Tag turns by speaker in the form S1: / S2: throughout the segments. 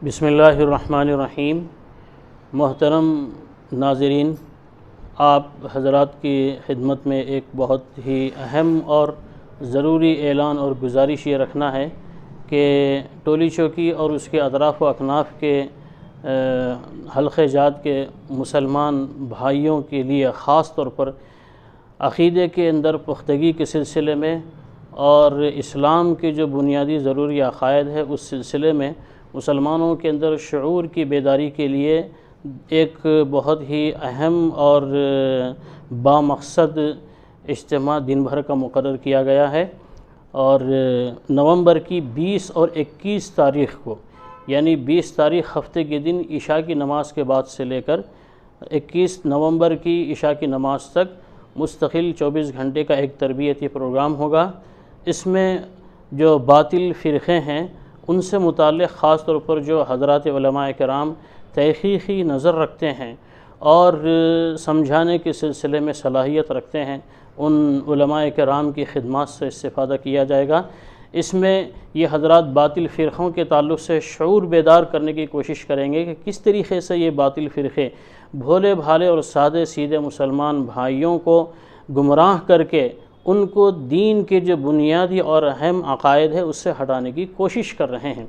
S1: بسم اللہ الرحمن الرحیم۔ محترم ناظرین، آپ حضرات کی خدمت میں ایک بہت ہی اہم اور ضروری اعلان اور گزارش یہ رکھنا ہے کہ ٹولی چوکی اور اس کے اطراف و اکناف کے حلقہ جات کے مسلمان بھائیوں کے لیے خاص طور پر عقیدے کے اندر پختگی کے سلسلے میں اور اسلام کے جو بنیادی ضروری عقائد ہے اس سلسلے میں مسلمانوں کے اندر شعور کی بیداری کے لیے ایک بہت ہی اہم اور بامقصد اجتماع دن بھر کا مقرر کیا گیا ہے، اور نومبر کی 20 اور 21 تاریخ کو، یعنی 20 تاریخ ہفتے کے دن عشاء کی نماز کے بعد سے لے کر 21 نومبر کی عشاء کی نماز تک مستقل 24 گھنٹے کا ایک تربیتی پروگرام ہوگا۔ اس میں جو باطل فرقے ہیں ان سے متعلق خاص طور پر جو حضرات علماء کرام تحقیقی نظر رکھتے ہیں اور سمجھانے کے سلسلے میں صلاحیت رکھتے ہیں، ان علماء کرام کی خدمات سے استفادہ کیا جائے گا۔ اس میں یہ حضرات باطل فرقوں کے تعلق سے شعور بیدار کرنے کی کوشش کریں گے کہ کس طریقے سے یہ باطل فرقے بھولے بھالے اور سادے سیدھے مسلمان بھائیوں کو گمراہ کر کے ان کو دین کے جو بنیادی اور اہم عقائد ہے اس سے ہٹانے کی کوشش کر رہے ہیں۔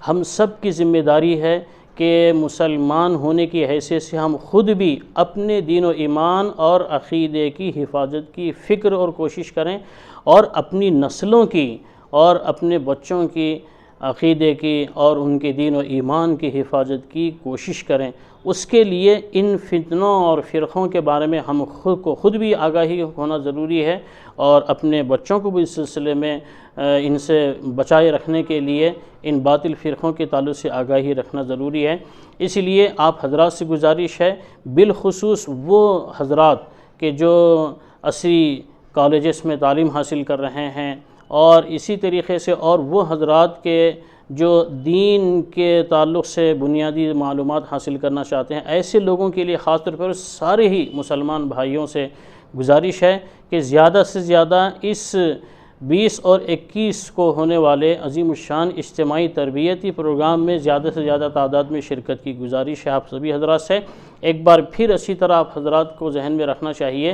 S1: ہم سب کی ذمہ داری ہے کہ مسلمان ہونے کی حیثیت سے ہم خود بھی اپنے دین و ایمان اور عقیدے کی حفاظت کی فکر اور کوشش کریں، اور اپنی نسلوں کی اور اپنے بچوں کی عقیدے کی اور ان کے دین و ایمان کی حفاظت کی کوشش کریں۔ اس کے لیے ان فتنوں اور فرقوں کے بارے میں ہم خود بھی آگاہی ہونا ضروری ہے، اور اپنے بچوں کو بھی اس سلسلے میں ان سے بچائے رکھنے کے لیے ان باطل فرقوں کے تعلق سے آگاہی رکھنا ضروری ہے۔ اس لیے آپ حضرات سے گزارش ہے، بالخصوص وہ حضرات کہ جو عصری کالجز میں تعلیم حاصل کر رہے ہیں، اور اسی طریقے سے اور وہ حضرات کے جو دین کے تعلق سے بنیادی معلومات حاصل کرنا چاہتے ہیں، ایسے لوگوں کے لیے خاص طور پر سارے ہی مسلمان بھائیوں سے گزارش ہے کہ زیادہ سے زیادہ اس 20 اور 21 کو ہونے والے عظیم الشان اجتماعی تربیتی پروگرام میں زیادہ سے زیادہ تعداد میں شرکت کی گزارش ہے آپ سبھی حضرات سے۔ ایک بار پھر اسی طرح آپ حضرات کو ذہن میں رکھنا چاہیے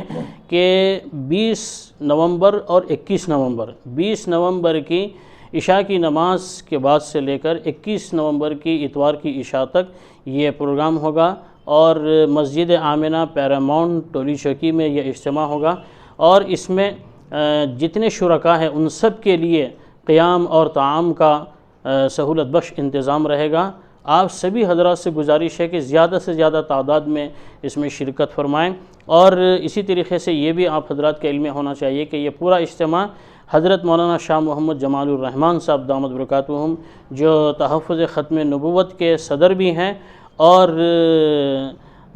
S1: کہ 20 نومبر اور 21 نومبر 20 نومبر کی عشاء کی نماز کے بعد سے لے کر 21 نومبر کی اتوار کی عشاء تک یہ پروگرام ہوگا، اور مسجد آمنہ پیراماؤنٹ ٹولی چوکی میں یہ اجتماع ہوگا، اور اس میں جتنے شرکاء ہیں ان سب کے لیے قیام اور طعام کا سہولت بخش انتظام رہے گا۔ آپ سبھی حضرات سے گزارش ہے کہ زیادہ سے زیادہ تعداد میں اس میں شرکت فرمائیں، اور اسی طریقے سے یہ بھی آپ حضرات کے علم میں ہونا چاہیے کہ یہ پورا اجتماع حضرت مولانا شاہ محمد جمال الرحمن صاحب دامت برکاتہم، جو تحفظ ختم نبوت کے صدر بھی ہیں، اور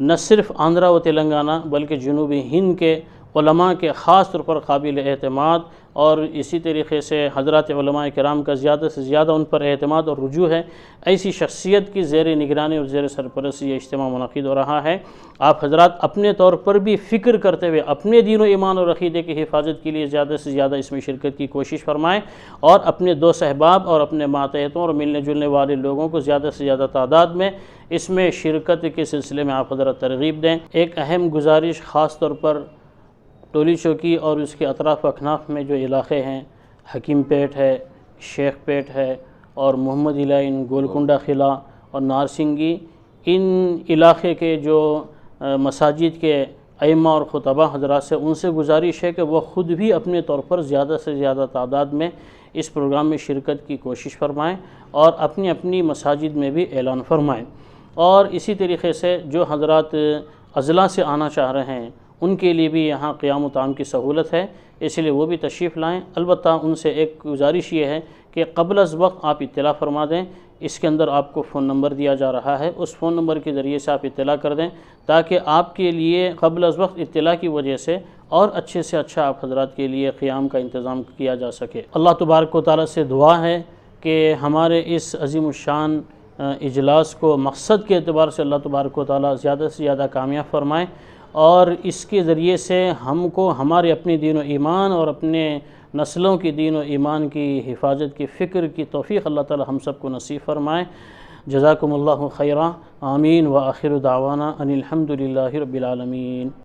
S1: نہ صرف آندھرا و تلنگانہ بلکہ جنوبی ہند کے علماء کے خاص طور پر قابل اعتماد، اور اسی طریقے سے حضرات علماء کرام کا زیادہ سے زیادہ ان پر اعتماد اور رجوع ہے، ایسی شخصیت کی زیر نگرانی اور زیر سرپرستی یہ اجتماع منعقد ہو رہا ہے۔ آپ حضرات اپنے طور پر بھی فکر کرتے ہوئے اپنے دین و ایمان اور عقیدے کی حفاظت کے لیے زیادہ سے زیادہ اس میں شرکت کی کوشش فرمائیں، اور اپنے دوست احباب اور اپنے ماتحتوں اور ملنے جلنے والے لوگوں کو زیادہ سے زیادہ تعداد میں اس میں شرکت کے سلسلے میں آپ حضرات ترغیب دیں۔ ایک اہم گزارش خاص طور پر ٹولی چوکی اور اس کے اطراف و اکناف میں جو علاقے ہیں، حکیم پیٹ ہے، شیخ پیٹ ہے، اور محمد لائن، گولکنڈہ قلعہ اور نارسنگی، ان علاقے کے جو مساجد کے ائمہ اور خطبہ حضرات سے ان سے گزارش ہے کہ وہ خود بھی اپنے طور پر زیادہ سے زیادہ تعداد میں اس پروگرام میں شرکت کی کوشش فرمائیں، اور اپنی اپنی مساجد میں بھی اعلان فرمائیں۔ اور اسی طریقے سے جو حضرات اضلاع سے آنا چاہ رہے ہیں ان کے لیے بھی یہاں قیام و طعام کی سہولت ہے، اس لیے وہ بھی تشریف لائیں۔ البتہ ان سے ایک گزارش یہ ہے کہ قبل از وقت آپ اطلاع فرما دیں۔ اس کے اندر آپ کو فون نمبر دیا جا رہا ہے، اس فون نمبر کے ذریعے سے آپ اطلاع کر دیں، تاکہ آپ کے لیے قبل از وقت اطلاع کی وجہ سے اور اچھے سے اچھا آپ حضرات کے لیے قیام کا انتظام کیا جا سکے۔ اللہ تبارک و تعالیٰ سے دعا ہے کہ ہمارے اس عظیم الشان اجلاس کو مقصد کے اعتبار سے اللہ تبارک و تعالیٰ زیادہ سے زیادہ کامیاب فرمائیں، اور اس کے ذریعے سے ہم کو ہمارے اپنے دین و ایمان اور اپنے نسلوں کی دین و ایمان کی حفاظت کی فکر کی توفیق اللہ تعالی ہم سب کو نصیب فرمائے۔ جزاکم اللہ خیرا، آمین، وآخر دعوانا ان الحمد للہ رب العالمین۔